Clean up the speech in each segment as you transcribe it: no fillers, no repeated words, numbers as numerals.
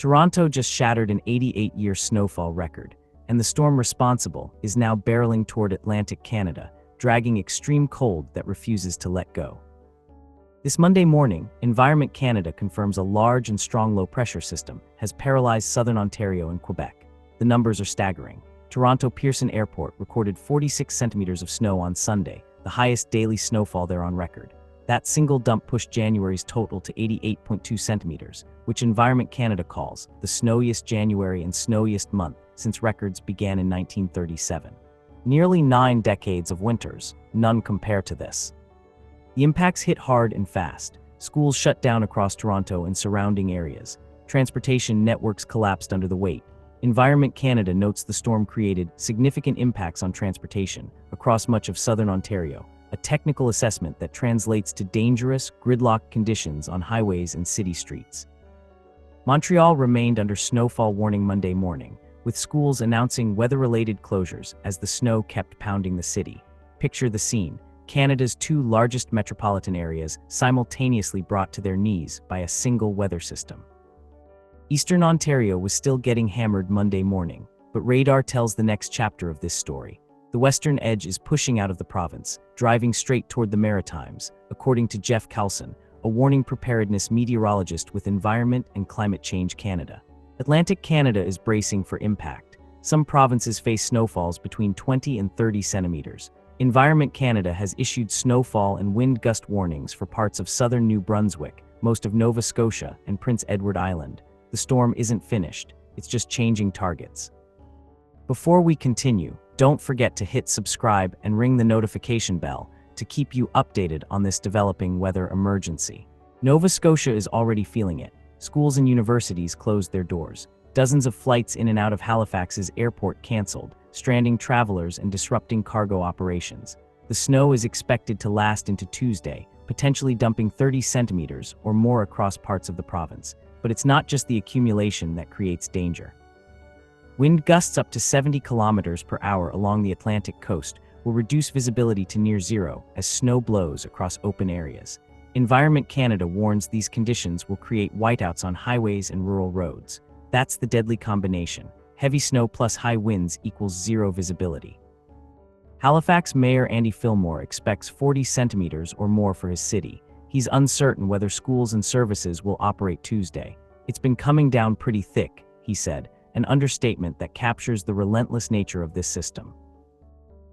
Toronto just shattered an 88-year snowfall record, and the storm responsible is now barreling toward Atlantic Canada, dragging extreme cold that refuses to let go. This Monday morning, Environment Canada confirms a large and strong low-pressure system has paralyzed southern Ontario and Quebec. The numbers are staggering. Toronto Pearson Airport recorded 46 centimeters of snow on Sunday, the highest daily snowfall there on record. That single dump pushed January's total to 88.2 centimeters, which Environment Canada calls the snowiest January and snowiest month since records began in 1937. Nearly 9 decades of winters, none compare to this. The impacts hit hard and fast. Schools shut down across Toronto and surrounding areas. Transportation networks collapsed under the weight. Environment Canada notes the storm created significant impacts on transportation across much of southern Ontario, a technical assessment that translates to dangerous, gridlocked conditions on highways and city streets. Montreal remained under snowfall warning Monday morning, with schools announcing weather-related closures as the snow kept pounding the city. Picture the scene. Canada's 2 largest metropolitan areas simultaneously brought to their knees by a single weather system. Eastern Ontario was still getting hammered Monday morning, but radar tells the next chapter of this story. The western edge is pushing out of the province, driving straight toward the Maritimes, according to Jeff Carlson, a warning preparedness meteorologist with Environment and Climate Change Canada. Atlantic Canada is bracing for impact. Some provinces face snowfalls between 20 and 30 centimeters. Environment Canada has issued snowfall and wind gust warnings for parts of southern New Brunswick, most of Nova Scotia, and Prince Edward Island. The storm isn't finished, it's just changing targets. Before we continue, don't forget to hit subscribe and ring the notification bell to keep you updated on this developing weather emergency. Nova Scotia is already feeling it. Schools and universities closed their doors. Dozens of flights in and out of Halifax's airport canceled, stranding travelers and disrupting cargo operations. The snow is expected to last into Tuesday, potentially dumping 30 centimeters or more across parts of the province. But it's not just the accumulation that creates danger. Wind gusts up to 70 kilometers per hour along the Atlantic coast will reduce visibility to near zero as snow blows across open areas. Environment Canada warns these conditions will create whiteouts on highways and rural roads. That's the deadly combination. Heavy snow plus high winds equals zero visibility. Halifax Mayor Andy Fillmore expects 40 centimeters or more for his city. He's uncertain whether schools and services will operate Tuesday. It's been coming down pretty thick, he said, an understatement that captures the relentless nature of this system.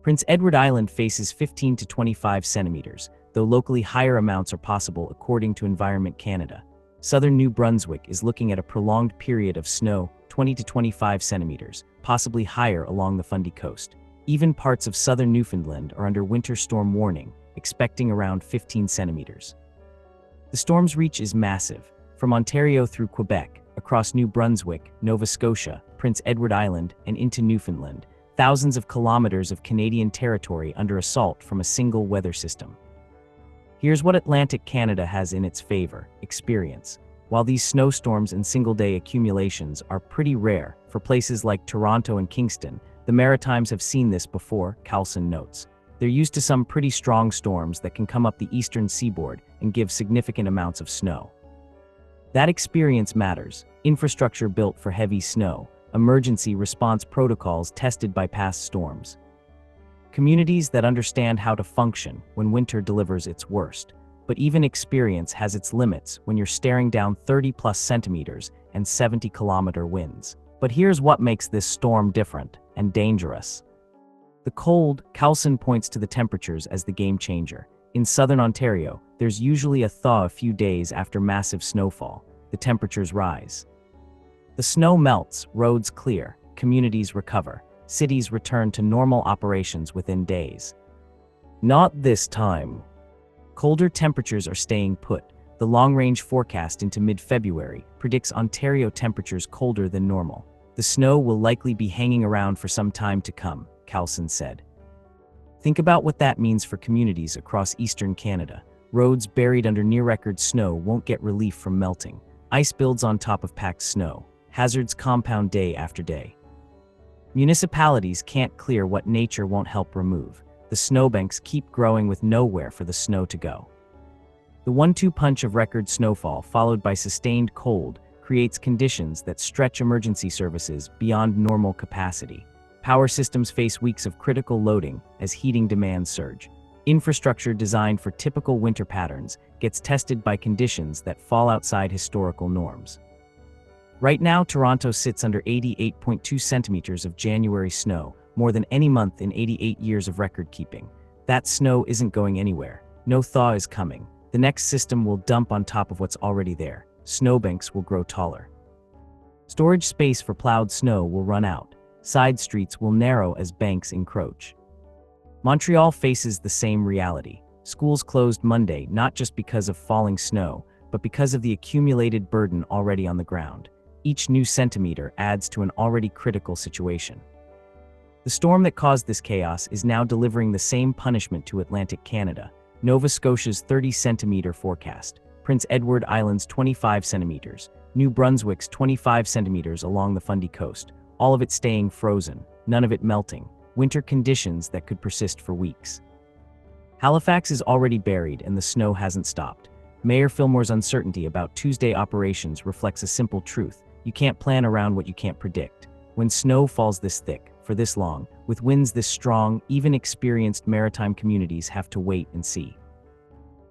Prince Edward Island faces 15 to 25 centimeters, though locally higher amounts are possible according to Environment Canada. Southern New Brunswick is looking at a prolonged period of snow, 20 to 25 centimeters, possibly higher along the Fundy Coast. Even parts of southern Newfoundland are under winter storm warning, expecting around 15 centimeters. The storm's reach is massive, from Ontario through Quebec, across New Brunswick, Nova Scotia, Prince Edward Island, and into Newfoundland, thousands of kilometers of Canadian territory under assault from a single weather system. Here's what Atlantic Canada has in its favor: experience. While these snowstorms and single-day accumulations are pretty rare for places like Toronto and Kingston, the Maritimes have seen this before, Carlson notes. They're used to some pretty strong storms that can come up the eastern seaboard and give significant amounts of snow. That experience matters. Infrastructure built for heavy snow, emergency response protocols tested by past storms. Communities that understand how to function when winter delivers its worst. But even experience has its limits when you're staring down 30-plus centimeters and 70-kilometer winds. But here's what makes this storm different and dangerous. The cold, Carlson points to the temperatures as the game changer. In southern Ontario, there's usually a thaw a few days after massive snowfall. The temperatures rise. The snow melts, roads clear, communities recover, cities return to normal operations within days. Not this time. Colder temperatures are staying put. The long-range forecast into mid-February predicts Ontario temperatures colder than normal. The snow will likely be hanging around for some time to come, Carlson said. Think about what that means for communities across eastern Canada. Roads buried under near-record snow won't get relief from melting. Ice builds on top of packed snow. Hazards compound day after day. Municipalities can't clear what nature won't help remove. The snowbanks keep growing with nowhere for the snow to go. The 1-2 punch of record snowfall followed by sustained cold creates conditions that stretch emergency services beyond normal capacity. Power systems face weeks of critical loading as heating demands surge. Infrastructure designed for typical winter patterns gets tested by conditions that fall outside historical norms. Right now, Toronto sits under 88.2 centimeters of January snow, more than any month in 88 years of record keeping. That snow isn't going anywhere. No thaw is coming. The next system will dump on top of what's already there. Snowbanks will grow taller. Storage space for plowed snow will run out. Side streets will narrow as banks encroach. Montreal faces the same reality. Schools closed Monday not just because of falling snow, but because of the accumulated burden already on the ground. Each new centimeter adds to an already critical situation. The storm that caused this chaos is now delivering the same punishment to Atlantic Canada. Nova Scotia's 30-centimeter forecast, Prince Edward Island's 25 centimeters, New Brunswick's 25 centimeters along the Fundy Coast, all of it staying frozen, none of it melting. Winter conditions that could persist for weeks. Halifax is already buried and the snow hasn't stopped. Mayor Fillmore's uncertainty about Tuesday operations reflects a simple truth. You can't plan around what you can't predict. When snow falls this thick, for this long, with winds this strong, even experienced maritime communities have to wait and see.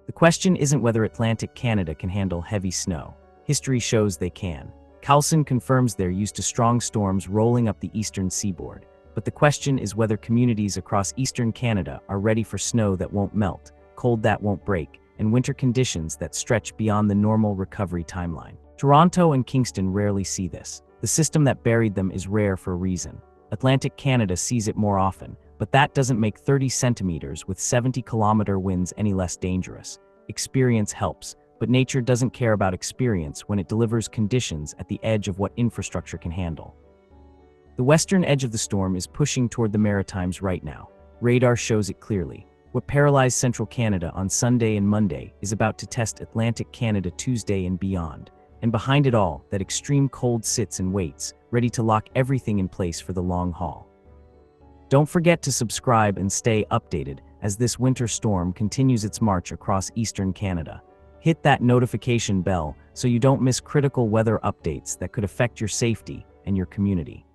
The question isn't whether Atlantic Canada can handle heavy snow. History shows they can. Carlson confirms they're used to strong storms rolling up the eastern seaboard. But the question is whether communities across eastern Canada are ready for snow that won't melt, cold that won't break, and winter conditions that stretch beyond the normal recovery timeline. Toronto and Kingston rarely see this. The system that buried them is rare for a reason. Atlantic Canada sees it more often, but that doesn't make 30 centimeters with 70-kilometer winds any less dangerous. Experience helps, but nature doesn't care about experience when it delivers conditions at the edge of what infrastructure can handle. The western edge of the storm is pushing toward the Maritimes right now. Radar shows it clearly. What paralyzed central Canada on Sunday and Monday is about to test Atlantic Canada Tuesday and beyond. And behind it all, that extreme cold sits and waits, ready to lock everything in place for the long haul. Don't forget to subscribe and stay updated as this winter storm continues its march across eastern Canada. Hit that notification bell so you don't miss critical weather updates that could affect your safety and your community.